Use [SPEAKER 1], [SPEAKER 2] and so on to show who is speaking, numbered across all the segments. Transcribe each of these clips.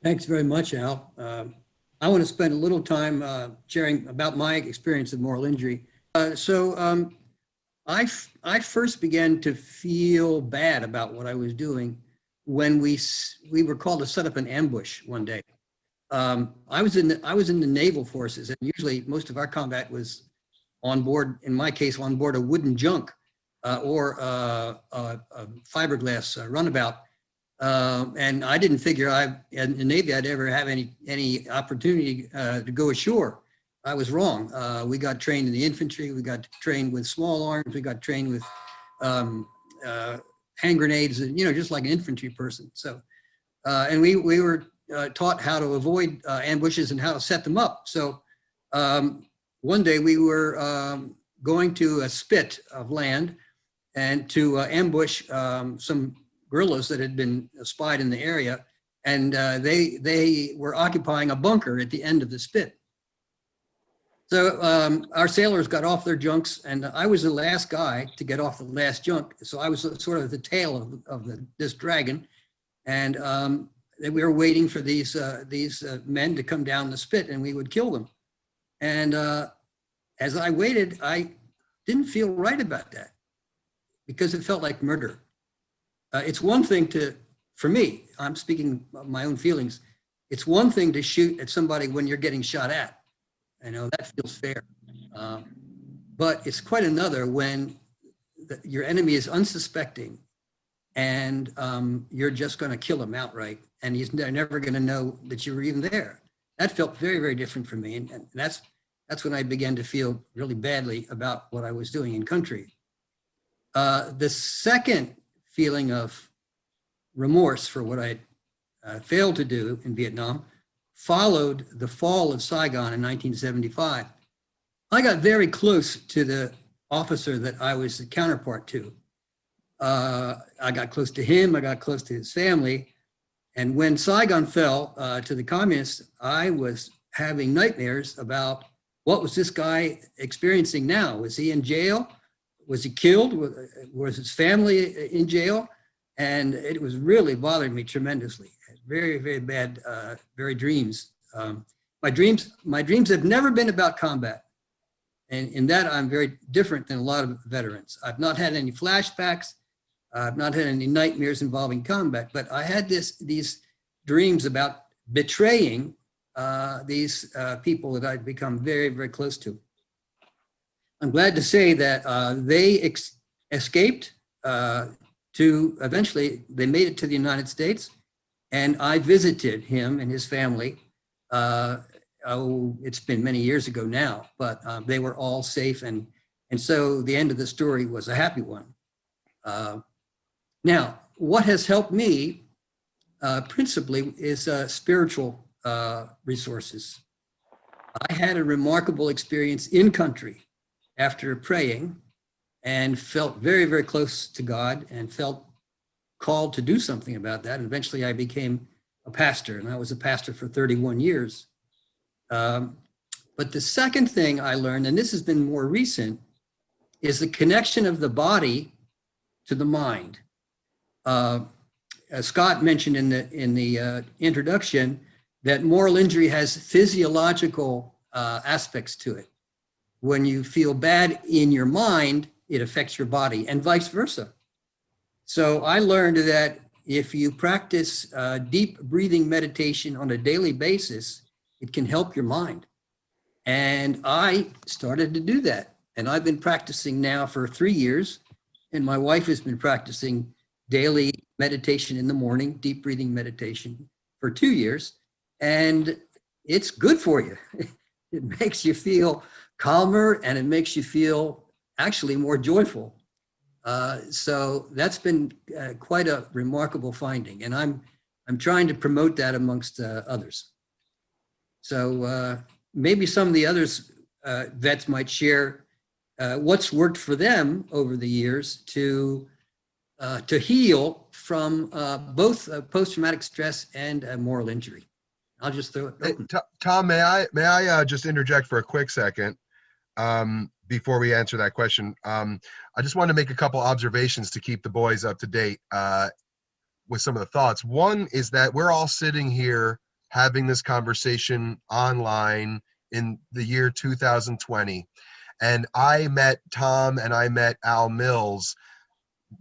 [SPEAKER 1] Thanks very much, Al. I want to spend a little time sharing about my experience of moral injury. I first began to feel bad about what I was doing when we were called to set up an ambush one day. I was in the naval forces, and usually most of our combat was on board. In my case, on board a wooden junk or a fiberglass runabout. And I didn't figure in the Navy I'd ever have any opportunity to go ashore. I was wrong. We got trained in the infantry. We got trained with small arms. We got trained with hand grenades, and just like an infantry person. So, and we were taught how to avoid ambushes and how to set them up. So, one day we were going to a spit of land and to ambush some guerrillas that had been spied in the area, and they were occupying a bunker at the end of the spit. So our sailors got off their junks, and I was the last guy to get off the last junk. So I was sort of the tail of this dragon, and we were waiting for these men to come down the spit, and we would kill them. And as I waited, I didn't feel right about that because it felt like murder. It's one thing for me, I'm speaking of my own feelings. It's one thing to shoot at somebody when you're getting shot at. I know that feels fair. But it's quite another when your enemy is unsuspecting and you're just going to kill him outright, and they're never going to know that you were even there. That felt very, very different for me. And that's when I began to feel really badly about what I was doing in country. The second feeling of remorse for what I failed to do in Vietnam followed the fall of Saigon in 1975. I got very close to the officer that I was the counterpart to. I got close to him, I got close to his family. And when Saigon fell to the communists, I was having nightmares about what was this guy experiencing now? Was he in jail? Was he killed? Was his family in jail? And it was really bothering me tremendously. Very, very bad, very dreams. My dreams have never been about combat. And in that, I'm very different than a lot of veterans. I've not had any flashbacks. I've not had any nightmares involving combat, but I had these dreams about betraying these people that I'd become very, very close to. I'm glad to say that they escaped to eventually, they made it to the United States, and I visited him and his family. It's been many years ago now, but they were all safe, and so the end of the story was a happy one. Now, what has helped me principally is spiritual resources. I had a remarkable experience in country after praying and felt very, very close to God and felt called to do something about that. And eventually I became a pastor, and I was a pastor for 31 years. But the second thing I learned, and this has been more recent, is the connection of the body to the mind. As Scott mentioned in the introduction, that moral injury has physiological aspects to it. When you feel bad in your mind, it affects your body, and vice versa. So I learned that if you practice deep breathing meditation on a daily basis, it can help your mind. And I started to do that. And I've been practicing now for 3 years. And my wife has been practicing daily meditation in the morning, deep breathing meditation, for 2 years. And it's good for you. It makes you feel calmer, and it makes you feel actually more joyful. So that's been quite a remarkable finding, and I'm trying to promote that amongst others. So maybe some of the others vets might share what's worked for them over the years to heal from both post-traumatic stress and moral injury. I'll just throw it open.
[SPEAKER 2] Hey, Tom, may I just interject for a quick second before we answer that question? I just want to make a couple observations to keep the boys up to date with some of the thoughts. One is that we're all sitting here having this conversation online in the year 2020. And I met Tom and I met Al Mills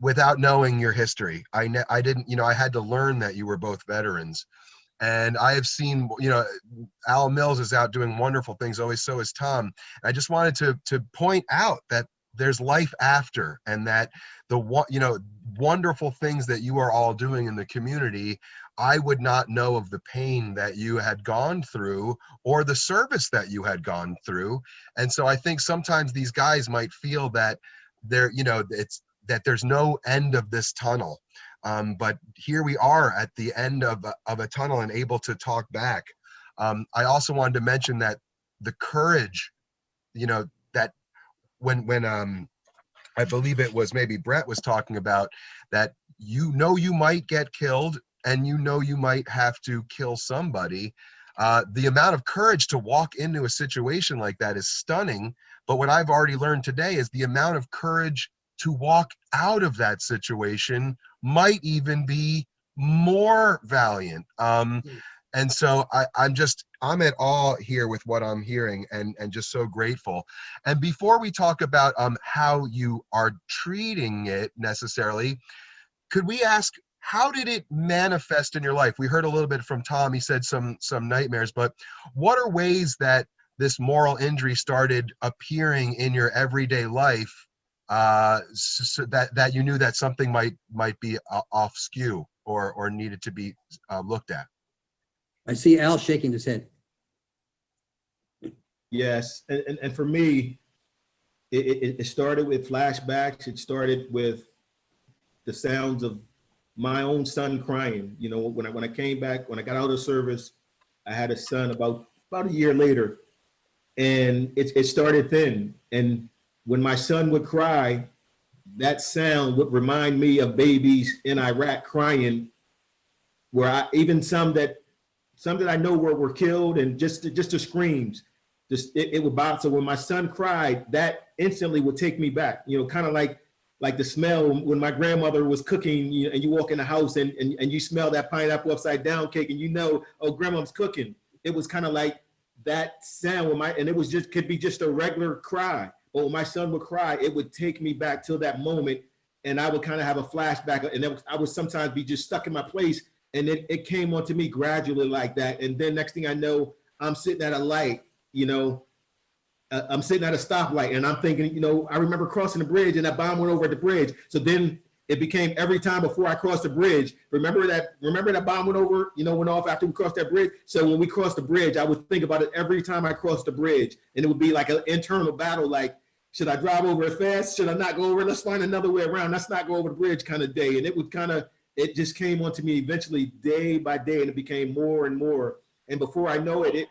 [SPEAKER 2] without knowing your history. I didn't, I had to learn that you were both veterans. And I have seen, Al Mills is out doing wonderful things, always so is Tom. I just wanted to point out that there's life after, and that the wonderful things that you are all doing in the community, I would not know of the pain that you had gone through or the service that you had gone through. And so I think sometimes these guys might feel that that there's no end of this tunnel. But here we are at the end of a tunnel and able to talk back. I also wanted to mention that the courage, that when I believe it was maybe Brett was talking about, that you might get killed and you might have to kill somebody. The amount of courage to walk into a situation like that is stunning. But what I've already learned today is the amount of courage to walk out of that situation might even be more valiant. And so I'm at awe here with what I'm hearing, and just so grateful. And before we talk about how you are treating it necessarily, could we ask, how did it manifest in your life? We heard a little bit from Tom. He said some nightmares, but what are ways that this moral injury started appearing in your everyday life, so that you knew that something might be off skew or needed to be looked at?
[SPEAKER 1] I see Al shaking his head.
[SPEAKER 3] Yes, and for me, it started with flashbacks. It started with the sounds of my own son crying. When I came back, when I got out of service, I had a son about a year later, and it started then. And when my son would cry, that sound would remind me of babies in Iraq crying, where some that I know were killed, and just the screams, it would bother. So when my son cried, that instantly would take me back. Kind of like the smell when my grandmother was cooking, and you walk in the house and you smell that pineapple upside down cake, and oh, grandma's cooking. It was kind of like that sound and it was could be just a regular cry. But when my son would cry, it would take me back till that moment, and I would kind of have a flashback, and I would sometimes be just stuck in my place. And it came onto me gradually like that. And then next thing I know, I'm sitting at a light, I'm sitting at a stoplight, and I'm thinking, I remember crossing the bridge, and that bomb went over at the bridge. So then it became every time before I crossed the bridge, remember that bomb went over, went off after we crossed that bridge. So when we crossed the bridge, I would think about it every time I crossed the bridge. And it would be like an internal battle, like, should I drive over it fast? Should I not go over? Let's find another way around. Let's not go over the bridge kind of day. And it just came onto me eventually day by day, and it became more and more. And before I know it,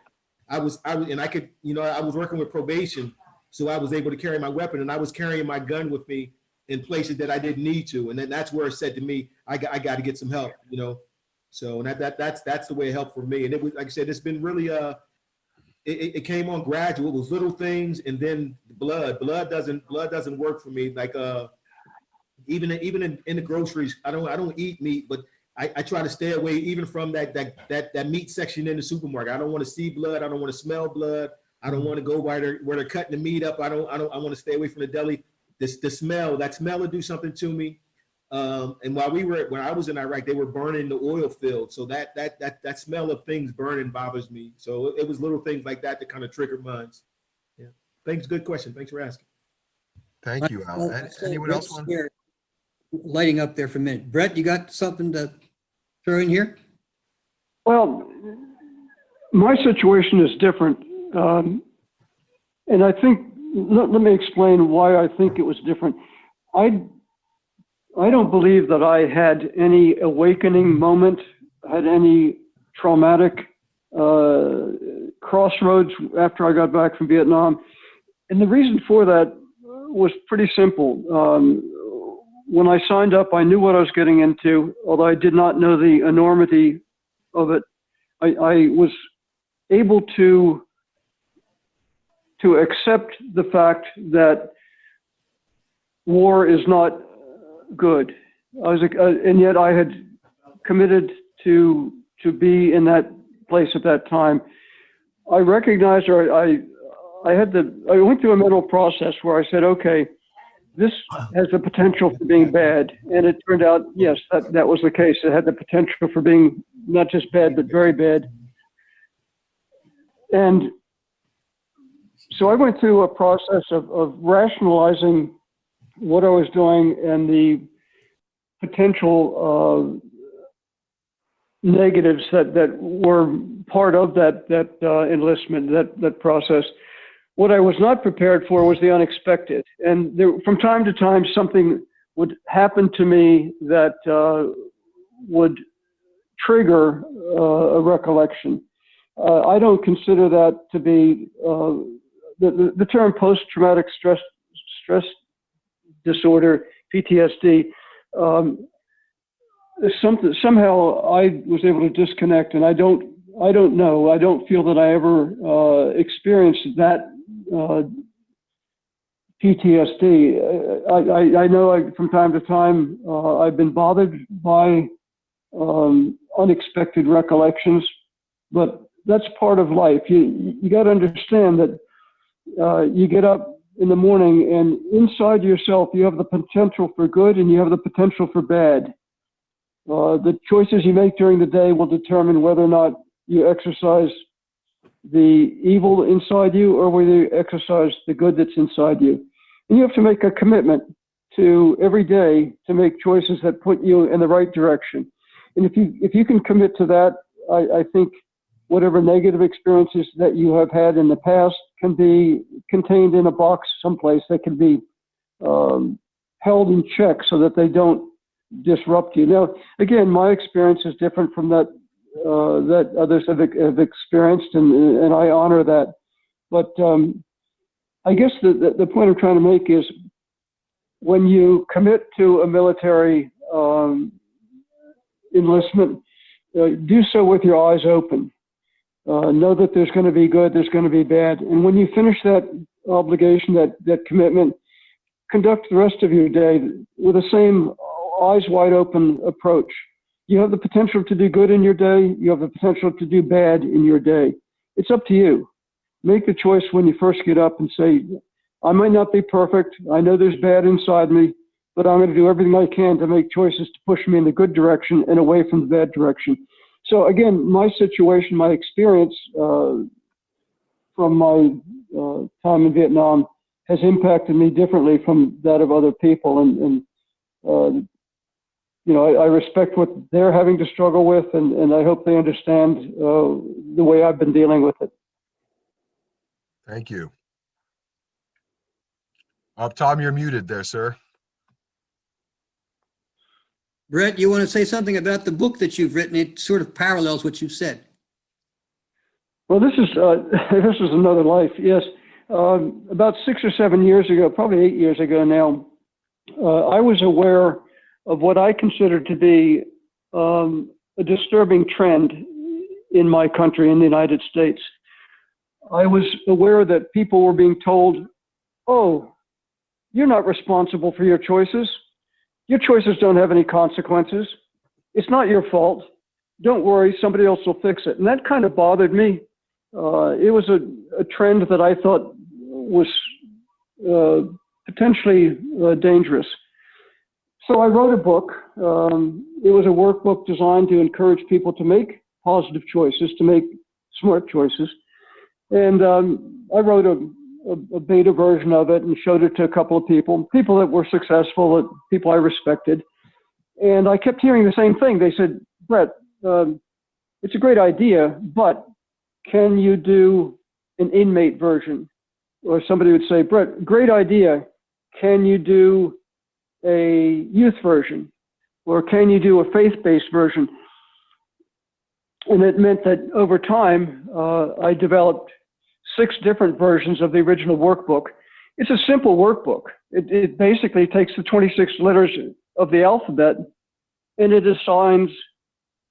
[SPEAKER 3] I was working with probation, so I was able to carry my weapon, and I was carrying my gun with me in places that I didn't need to. And then that's where it said to me, I got to get some help, So that's the way it helped for me. And it was, like I said, it's been really it came on gradual. It was little things, and then blood doesn't work for me. Like even in the groceries, I don't eat meat, but I try to stay away even from that meat section in the supermarket. I don't want to see blood. I don't want to smell blood. I don't want to go where they're cutting the meat up. I want to stay away from the deli. The smell will do something to me. And when I was in Iraq, they were burning the oil field. So that smell of things burning bothers me. So it was little things like that kind of triggered mine. Yeah. Thanks. Good question. Thanks for asking.
[SPEAKER 2] Thank you, Al. Anyone else want?
[SPEAKER 1] Lighting up there for a minute. Brett, you got something to throw in here?
[SPEAKER 4] Well, my situation is different. And I think, let me explain why I think it was different. I don't believe that I had any awakening moment, had any traumatic crossroads after I got back from Vietnam. And the reason for that was pretty simple. When I signed up, I knew what I was getting into, although I did not know the enormity of it. I was able to accept the fact that war is not good. And yet I had committed to be in that place at that time, I recognized, or I went through a mental process where I said, okay, this has the potential for being bad. And it turned out, yes, that was the case. It had the potential for being not just bad, but very bad. And so I went through a process of rationalizing what I was doing and the potential negatives that were part of that enlistment, that process. What I was not prepared for was the unexpected. And from time to time, something would happen to me that would trigger a recollection. I don't consider that to be, the term post-traumatic stress disorder, PTSD, somehow I was able to disconnect, and I don't know. I don't feel that I ever experienced that PTSD. I know from time to time I've been bothered by unexpected recollections, but that's part of life. You got to understand that you get up in the morning, and inside yourself you have the potential for good and you have the potential for bad. The choices you make during the day will determine whether or not you exercise the evil inside you or whether you exercise the good that's inside you. And you have to make a commitment to every day to make choices that put you in the right direction. And if you can commit to that, I think whatever negative experiences that you have had in the past can be contained in a box someplace that can be held in check so that they don't disrupt you. Now, again, my experience is different from that others have experienced, and I honor that. But I guess the point I'm trying to make is when you commit to a military enlistment, do so with your eyes open. Know that there's going to be good, there's going to be bad. And when you finish that obligation, that commitment, conduct the rest of your day with the same eyes wide open approach. You have the potential to do good in your day. You have the potential to do bad in your day. It's up to you. Make the choice when you first get up and say, I might not be perfect. I know there's bad inside me, but I'm going to do everything I can to make choices to push me in the good direction and away from the bad direction. So again, my situation, my experience from my time in Vietnam has impacted me differently from that of other people. And you know, I respect what they're having to struggle with, and I hope they understand the way I've been dealing with it.
[SPEAKER 2] Thank you. Tom, you're muted there, sir.
[SPEAKER 1] Brett, you want to say something about the book that you've written? It sort of parallels what you've said.
[SPEAKER 4] Well, this is another life. Yes, about 6 or 7 years ago, probably 8 years ago now, I was aware of what I consider to be a disturbing trend in my country, in the United States. I was aware that people were being told, oh, you're not responsible for your choices. Your choices don't have any consequences. It's not your fault. Don't worry, somebody else will fix it. And that kind of bothered me. It was a trend that I thought was potentially dangerous. So I wrote a book. It was a workbook designed to encourage people to make positive choices, to make smart choices. And I wrote a beta version of it and showed it to a couple of people that were successful, people I respected. And I kept hearing the same thing. They said, Brett, it's a great idea, but can you do an inmate version? Or somebody would say, Brett, great idea. Can you do a youth version? Or can you do a faith-based version? And it meant that over time, I developed 6 different versions of the original workbook. It's a simple workbook. It basically takes the 26 letters of the alphabet and it assigns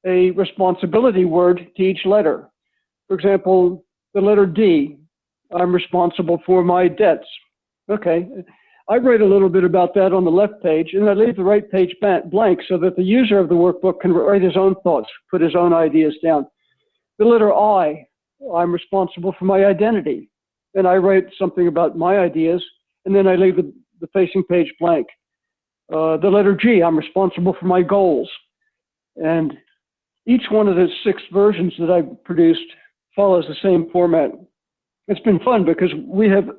[SPEAKER 4] a responsibility word to each letter. For example, the letter D, I'm responsible for my debts. Okay, I write a little bit about that on the left page, and I leave the right page blank so that the user of the workbook can write his own thoughts, put his own ideas down. The letter I, I'm responsible for my identity. And I write something about my ideas, and then I leave the facing page blank. The letter G, I'm responsible for my goals. And each one of the 6 versions that I've produced follows the same format. It's been fun because we have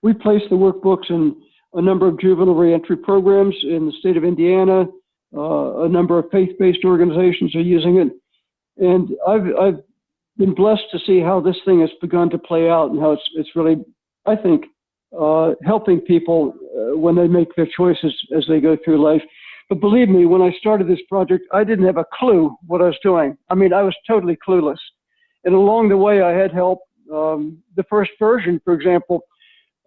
[SPEAKER 4] we place the workbooks in a number of juvenile reentry programs in the state of Indiana. A number of faith-based organizations are using it. And I've been blessed to see how this thing has begun to play out and how it's really, I think, helping people when they make their choices as they go through life. But believe me, when I started this project, I didn't have a clue what I was doing. I mean, I was totally clueless. And along the way, I had help. The first version, for example,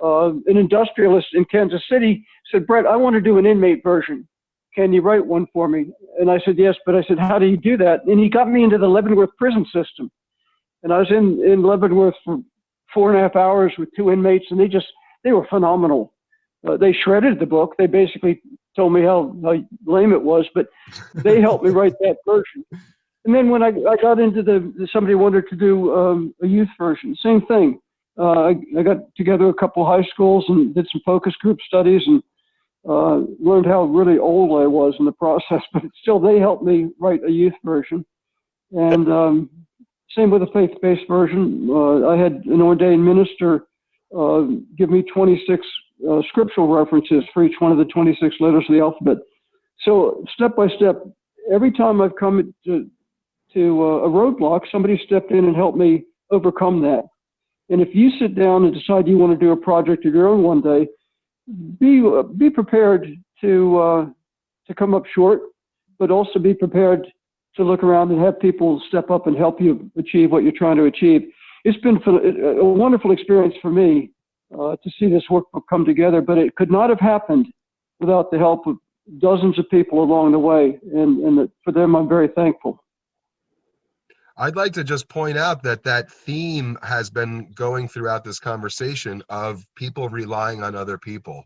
[SPEAKER 4] an industrialist in Kansas City said, Brett, I want to do an inmate version. Can you write one for me? And I said, yes, but I said, how do you do that? And he got me into the Leavenworth prison system. And I was in Leavenworth for 4.5 hours with 2 inmates, and they were phenomenal. They shredded the book. They basically told me how lame it was, but they helped me write that version. And then when I got into somebody wanted to do a youth version, same thing. I got together a couple of high schools and did some focus group studies and learned how really old I was in the process, but still they helped me write a youth version. And same with the faith-based version. I had an ordained minister give me 26 scriptural references for each one of the 26 letters of the alphabet. So step by step, every time I've come to a roadblock, somebody stepped in and helped me overcome that. And if you sit down and decide you want to do a project of your own one day, be prepared to come up short, but also be prepared to look around and have people step up and help you achieve what you're trying to achieve. It's been a wonderful experience for me to see this workbook come together, but it could not have happened without the help of dozens of people along the way, and for them, I'm very thankful.
[SPEAKER 2] I'd like to just point out that theme has been going throughout this conversation of people relying on other people.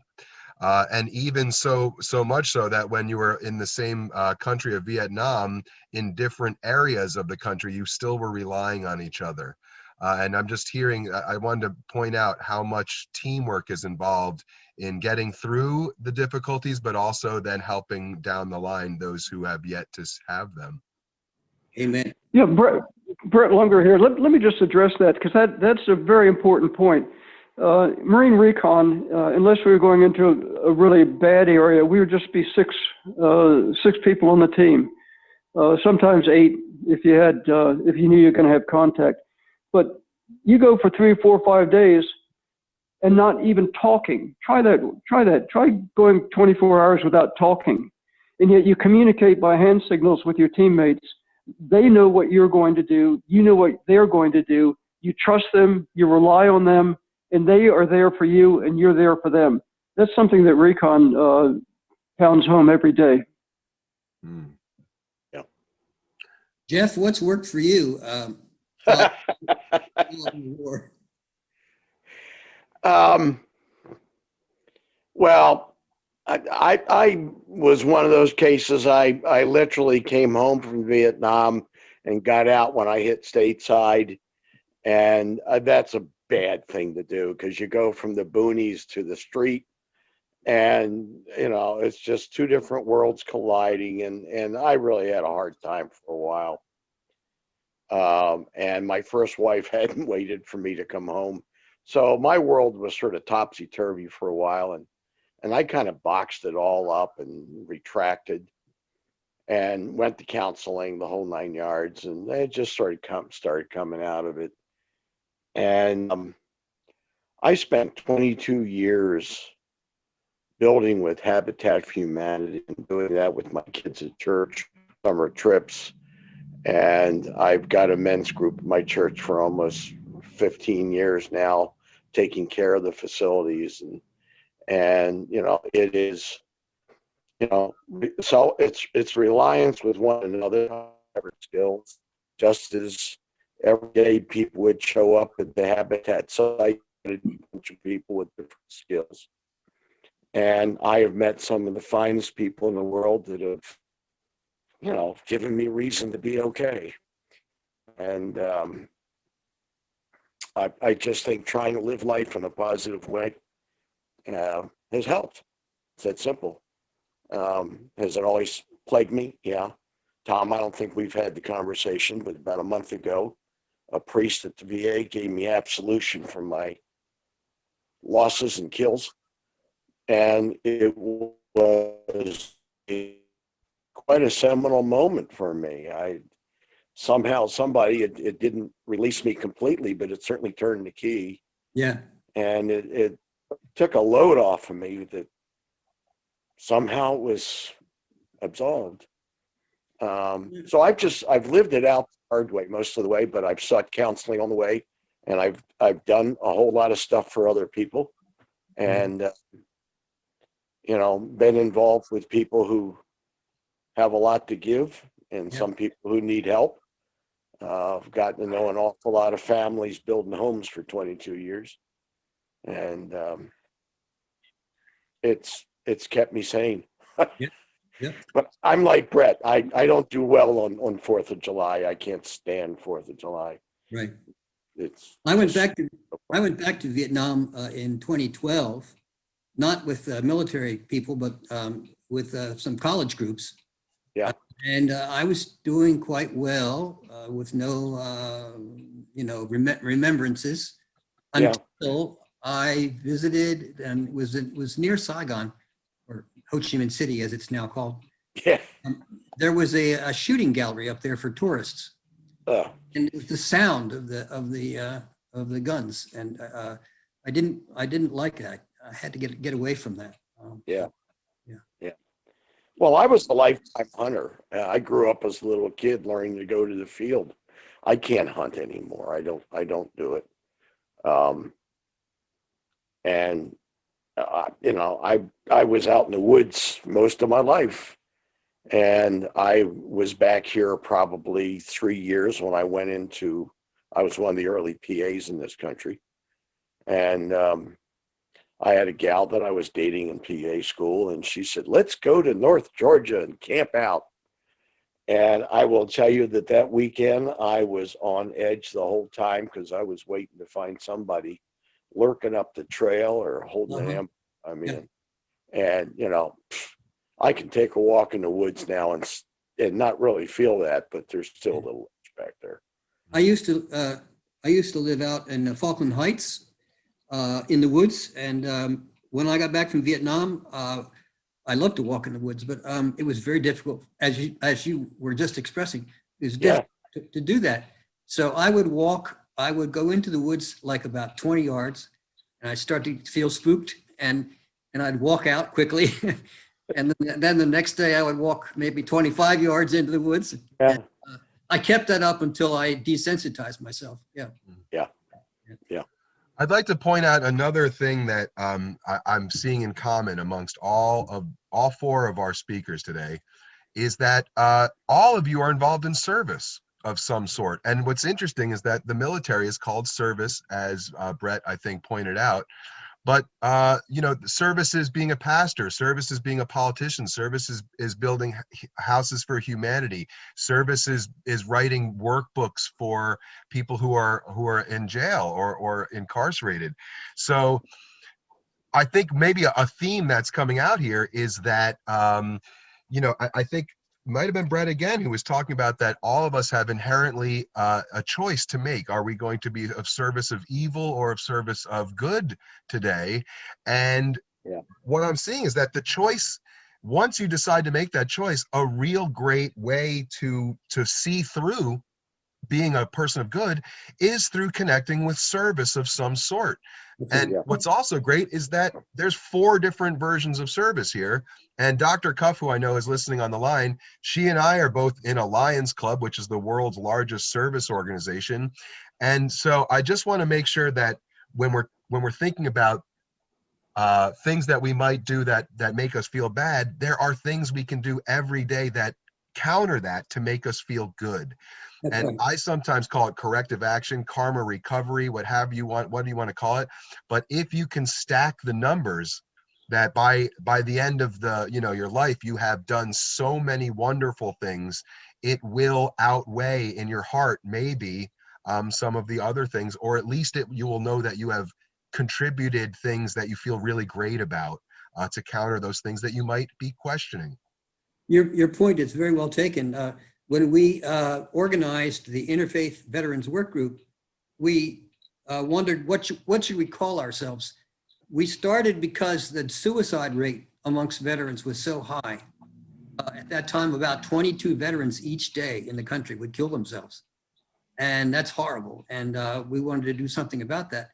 [SPEAKER 2] And even so much so that when you were in the same country of Vietnam, in different areas of the country, you still were relying on each other. And I'm just I wanted to point out how much teamwork is involved in getting through the difficulties, but also then helping down the line those who have yet to have them.
[SPEAKER 1] Amen.
[SPEAKER 4] Yeah, Brett Lunger here. Let me just address that, because that's a very important point. Marine recon, unless we were going into a really bad area, we would just be six people on the team. Sometimes 8 if you knew you were going to have contact. But you go for 3, 4, 5 days and not even talking. Try that. Try going 24 hours without talking. And yet you communicate by hand signals with your teammates. They know what you're going to do. You know what they're going to do. You trust them. You rely on them. And they are there for you, and you're there for them. That's something that recon pounds home every day.
[SPEAKER 2] Mm.
[SPEAKER 5] Yeah.
[SPEAKER 1] Jeff, what's worked for you? War.
[SPEAKER 5] Well, I was one of those cases. I literally came home from Vietnam and got out when I hit stateside, and that's a bad thing to do, because you go from the boonies to the street, and it's just 2 different worlds colliding, and I really had a hard time for a while. And my first wife hadn't waited for me to come home, so my world was sort of topsy-turvy for a while, and I kind of boxed it all up and retracted and went to counseling, the whole 9 yards, and it just started coming out of it. And I spent 22 years building with Habitat for Humanity and doing that with my kids at church, summer trips. And I've got a men's group at my church for almost 15 years now, taking care of the facilities. And it is, so it's reliance with one another, skills, just as every day people would show up at the Habitat site, a bunch of people with different skills. And I have met some of the finest people in the world that have, given me reason to be okay. And I just think trying to live life in a positive way has helped. It's that simple. Has it always plagued me? Yeah. Tom, I don't think we've had the conversation, but about a month ago, a priest at the VA gave me absolution from my losses and kills. And it was quite a seminal moment for me. Somehow somebody, it didn't release me completely, but it certainly turned the key.
[SPEAKER 1] Yeah.
[SPEAKER 5] And it took a load off of me that somehow was absolved. So I've lived it out the hard way most of the way, but I've sought counseling on the way, and I've done a whole lot of stuff for other people, and been involved with people who have a lot to give, and some people who need help. I've gotten to know an awful lot of families building homes for 22 years, and it's kept me sane.
[SPEAKER 1] Yeah.
[SPEAKER 5] But I'm like Brett. I don't do well on 4th of July. I can't stand 4th of July.
[SPEAKER 1] Right.
[SPEAKER 5] I
[SPEAKER 1] went back to Vietnam in 2012, not with military people, but with some college groups.
[SPEAKER 5] Yeah.
[SPEAKER 1] And I was doing quite well with no, remembrances until I visited, and it was near Saigon, or Ho Chi Minh City, as it's now called.
[SPEAKER 5] Yeah.
[SPEAKER 1] There was a shooting gallery up there for tourists, and it was the sound of the guns, and I didn't like it. I had to get away from that.
[SPEAKER 5] Yeah. Well, I was a lifetime hunter. I grew up as a little kid learning to go to the field. I can't hunt anymore. I don't do it. And I was out in the woods most of my life, and I was back here probably 3 years when I was one of the early PAs in this country, and I had a gal that I was dating in PA school, and she said, "Let's go to North Georgia and camp out." And I will tell you that weekend I was on edge the whole time, because I was waiting to find somebody lurking up the trail or holding an ambush. I mean, and I can take a walk in the woods now and not really feel that, but there's still a little back there.
[SPEAKER 1] I used to live out in Falkland Heights in the woods, and when I got back from Vietnam, I love to walk in the woods, but it was very difficult, as you were just expressing. It was difficult to do that. So I would go into the woods like about 20 yards, and I'd start to feel spooked, and I'd walk out quickly. And then the next day I would walk maybe 25 yards into the woods.
[SPEAKER 5] Yeah.
[SPEAKER 1] And, I kept that up until I desensitized myself. Yeah.
[SPEAKER 2] I'd like to point out another thing that I'm seeing in common amongst all four of our speakers today, is that all of you are involved in service of some sort. And what's interesting is that the military is called service, as Brett, I think, pointed out. But, service is being a pastor, service is being a politician, service is building houses for humanity, service is writing workbooks for people who are in jail or incarcerated. So I think maybe a theme that's coming out here is that, I think might have been Brett again who was talking about that all of us have inherently a choice to make. Are we going to be of service of evil or of service of good today? And what I'm seeing is that the choice, once you decide to make that choice, a real great way to see through being a person of good is through connecting with service of some sort. And what's also great is that there's 4 different versions of service here. And Dr. Cuff, who I know is listening on the line, she and I are both in a Lions Club, which is the world's largest service organization. And so I just want to make sure that when we're thinking about things that we might do that make us feel bad, there are things we can do every day that counter that to make us feel good. And I sometimes call it corrective action, karma recovery, what do you want to call it? But if you can stack the numbers, that by the end of your life, you have done so many wonderful things it will outweigh in your heart maybe some of the other things, or at least you will know that you have contributed things that you feel really great about to counter those things that you might be questioning.
[SPEAKER 1] Your point is very well taken. When we organized the Interfaith Veterans Workgroup, we wondered what should we call ourselves. We started because the suicide rate amongst veterans was so high. At that time, about 22 veterans each day in the country would kill themselves. And that's horrible. And we wanted to do something about that.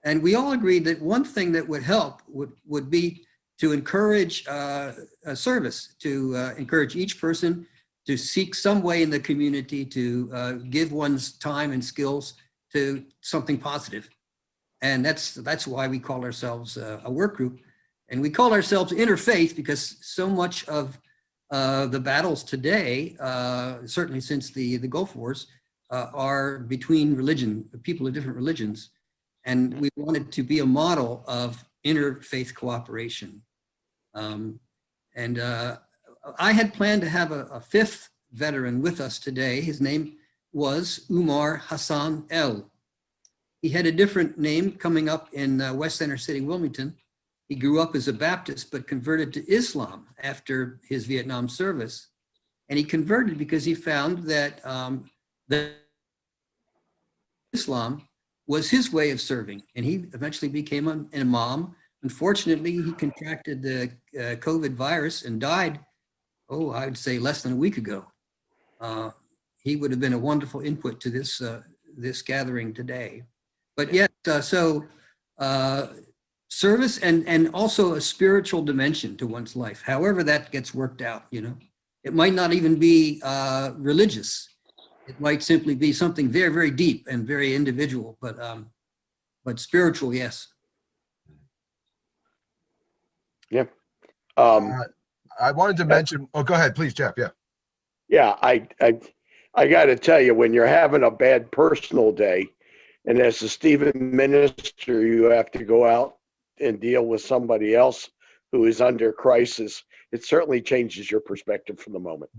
[SPEAKER 1] And we all agreed that one thing that would help would be to encourage a service, to encourage each person to seek some way in the community to give one's time and skills to something positive. And that's why we call ourselves a work group. And we call ourselves Interfaith because so much of the battles today, certainly since the Gulf Wars, are between people of different religions. And we wanted to be a model of interfaith cooperation. I had planned to have a fifth veteran with us today. His name was Umar Hassan El. He had a different name coming up in West Center City, Wilmington. He grew up as a Baptist, but converted to Islam after his Vietnam service. And he converted because he found that Islam was his way of serving. And he eventually became an imam. Unfortunately, he contracted the COVID virus and died, I would say less than a week ago. He would have been a wonderful input to this gathering today. But yet, service and also a spiritual dimension to one's life, however that gets worked out, It might not even be religious. It might simply be something very, very deep and very individual, but spiritual, yes.
[SPEAKER 5] Yeah.
[SPEAKER 2] I wanted to mention, go ahead, please, Jeff. Yeah.
[SPEAKER 5] Yeah, I got to tell you, when you're having a bad personal day, and as a Stephen minister, you have to go out and deal with somebody else who is under crisis, it certainly changes your perspective for the moment.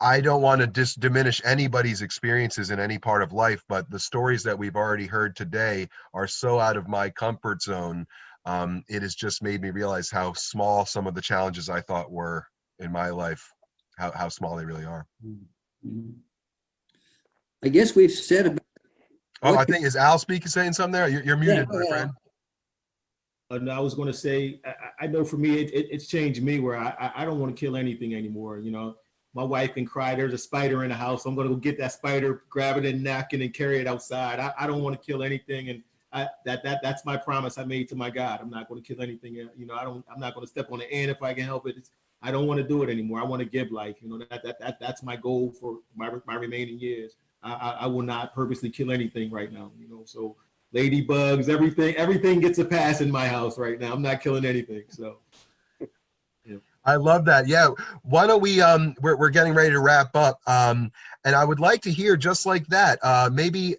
[SPEAKER 2] I don't want to diminish anybody's experiences in any part of life, but the stories that we've already heard today are so out of my comfort zone. It has just made me realize how small some of the challenges I thought were in my life, how small they really are.
[SPEAKER 1] I guess we've said about.
[SPEAKER 2] I think, is Al saying something there? You're muted, my friend.
[SPEAKER 3] And I was going to say, I know for me, it's changed me where I don't want to kill anything anymore. My wife can cry, there's a spider in the house. I'm going to go get that spider, grab it in the neck and carry it outside. I don't want to kill anything. And that's my promise I made to my God. I'm not going to kill anything. I'm not going to step on the ant if I can help it. I don't want to do it anymore. I want to give life. That's my goal for my remaining years. I will not purposely kill anything right now. So ladybugs, everything gets a pass in my house right now. I'm not killing anything. So. Yeah.
[SPEAKER 2] I love that. Yeah. Why don't we, we're getting ready to wrap up. And I would like to hear just like that, maybe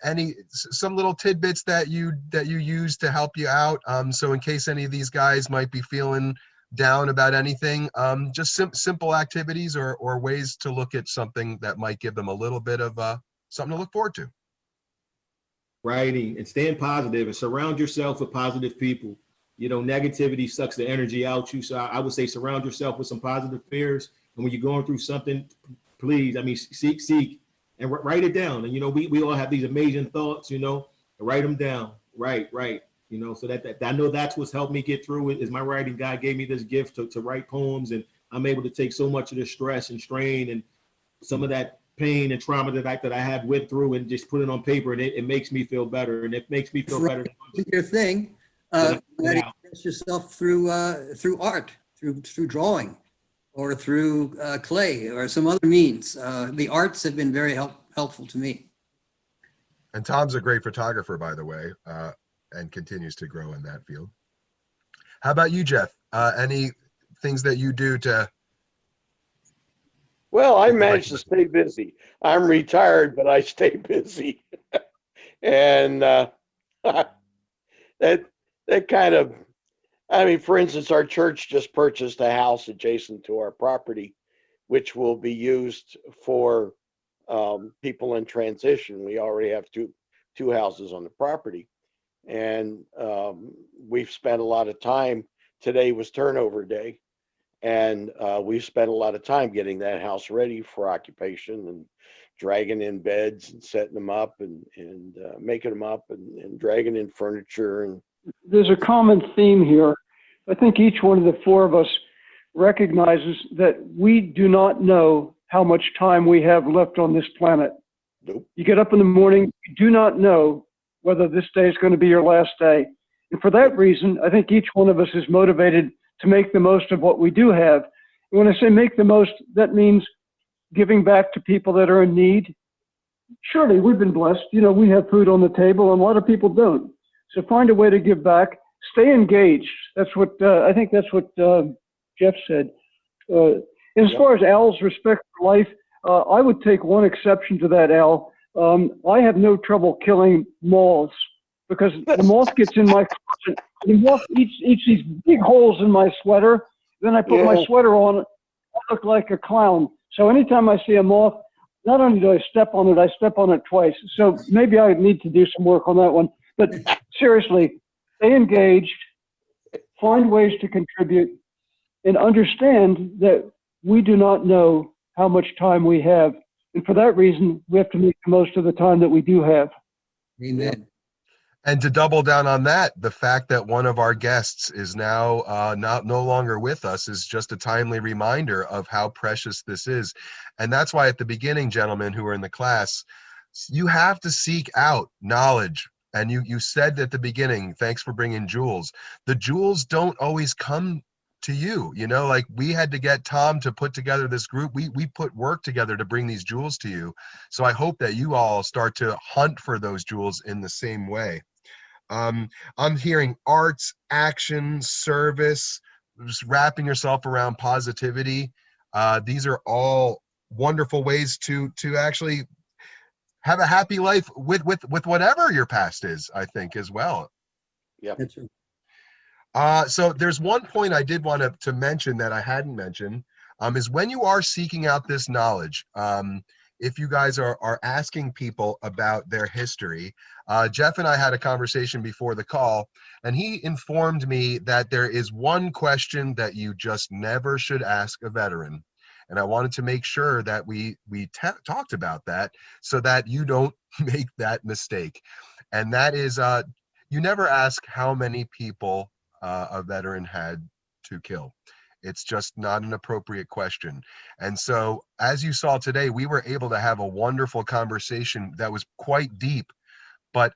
[SPEAKER 2] some little tidbits that you use to help you out. So in case any of these guys might be feeling down about anything, just simple activities or ways to look at something that might give them a little bit of something to look forward to.
[SPEAKER 3] Writing and staying positive and surround yourself with positive people. Negativity sucks the energy out you. So I would say surround yourself with some positive fears. And when you're going through something, please, seek and write it down. And, we all have these amazing thoughts, write them down. Right. So that I know that's what's helped me get through it is my writing. God gave me this gift to write poems, and I'm able to take so much of the stress and strain and some of that pain and trauma that I had went through and just put it on paper, and it makes me feel better, and it makes me feel better.
[SPEAKER 1] Your thing, express yourself through art, through drawing, or through clay, or some other means. The arts have been very helpful to me.
[SPEAKER 2] And Tom's a great photographer, by the way, and continues to grow in that field. How about you, Jeff? Any things that you do to?
[SPEAKER 5] Well, I manage to stay busy. I'm retired, but I stay busy. And that kind of, I mean, for instance, our church just purchased a house adjacent to our property, which will be used for people in transition. We already have two houses on the property, and we've spent a lot of time. Today was turnover day, and we've spent a lot of time getting that house ready for occupation and dragging in beds and setting them up and making them up and dragging in furniture. And
[SPEAKER 4] There's a common theme here. I think each one of the four of us recognizes that we do not know how much time we have left on this planet.
[SPEAKER 5] nope.
[SPEAKER 4] You get up in the morning, you do not know whether this day is going to be your last day. And for that reason, I think each one of us is motivated to make the most of what we do have. And when I say make the most, that means giving back to people that are in need. Surely we've been blessed. You know, we have food on the table and a lot of people don't. So find a way to give back. Stay engaged. That's what, I think that's what Jeff said. And as far as Al's respect for life, I would take one exception to that, Al. I have no trouble killing moths because the moth gets in my closet. The moth eats these big holes in my sweater. Then I put my sweater on. I look like a clown. So anytime I see a moth, not only do I step on it, I step on it twice. So maybe I need to do some work on that one. But seriously, stay engaged, find ways to contribute, and understand that we do not know how much time we have. And for that reason, we have to make the most of the time that we do have.
[SPEAKER 1] Amen.
[SPEAKER 2] And to double down on that, the fact that one of our guests is now no longer with us is just a timely reminder of how precious this is. And that's why at the beginning, gentlemen who are in the class, you have to seek out knowledge. And you said at the beginning, thanks for bringing jewels. The jewels don't always come to you, you know, like we had to get Tom to put together this group. We put work together to bring these jewels to you. So I hope that you all start to hunt for those jewels in the same way. I'm hearing arts, action, service, just wrapping yourself around positivity. These are all wonderful ways to actually have a happy life with whatever your past is, I think, as well.
[SPEAKER 5] Yeah.
[SPEAKER 1] That's right.
[SPEAKER 2] So there's one point I did want to mention that I hadn't mentioned, is when you are seeking out this knowledge, if you guys are asking people about their history, Jeff and I had a conversation before the call, and he informed me that there is one question that you just never should ask a veteran. And I wanted to make sure that we talked about that so that you don't make that mistake. And that is, you never ask how many people a veteran had to kill. It's just not an appropriate question. And so, as you saw today, we were able to have a wonderful conversation that was quite deep, but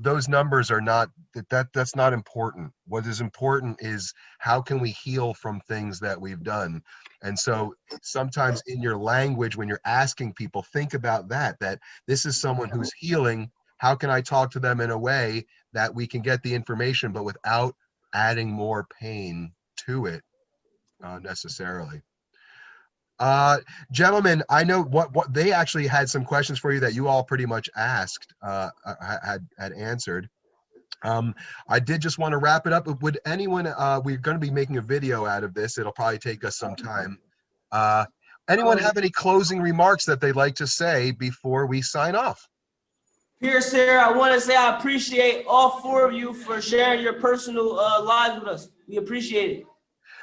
[SPEAKER 2] those numbers are not, that's not important. What is important is how can we heal from things that we've done. And so sometimes in your language, when you're asking people, think about that this is someone who's healing. How can I talk to them in a way that we can get the information, but without adding more pain to it necessarily? Gentlemen, I know what they actually had some questions for you that you all pretty much asked, had answered. I did just want to wrap it up. Would anyone, we're going to be making a video out of this. It'll probably take us some time. Anyone have any closing remarks that they'd like to say before we sign off?
[SPEAKER 6] Here, Sarah, I want to say I appreciate all four of you for sharing your personal lives with us. We appreciate it.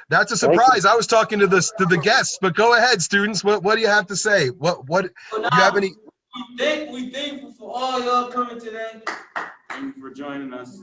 [SPEAKER 2] That's a surprise. I was talking to the guests, but go ahead, students. What do you have to say? What do you have any?
[SPEAKER 6] We thankful for all y'all coming today.
[SPEAKER 7] Thank you for joining us.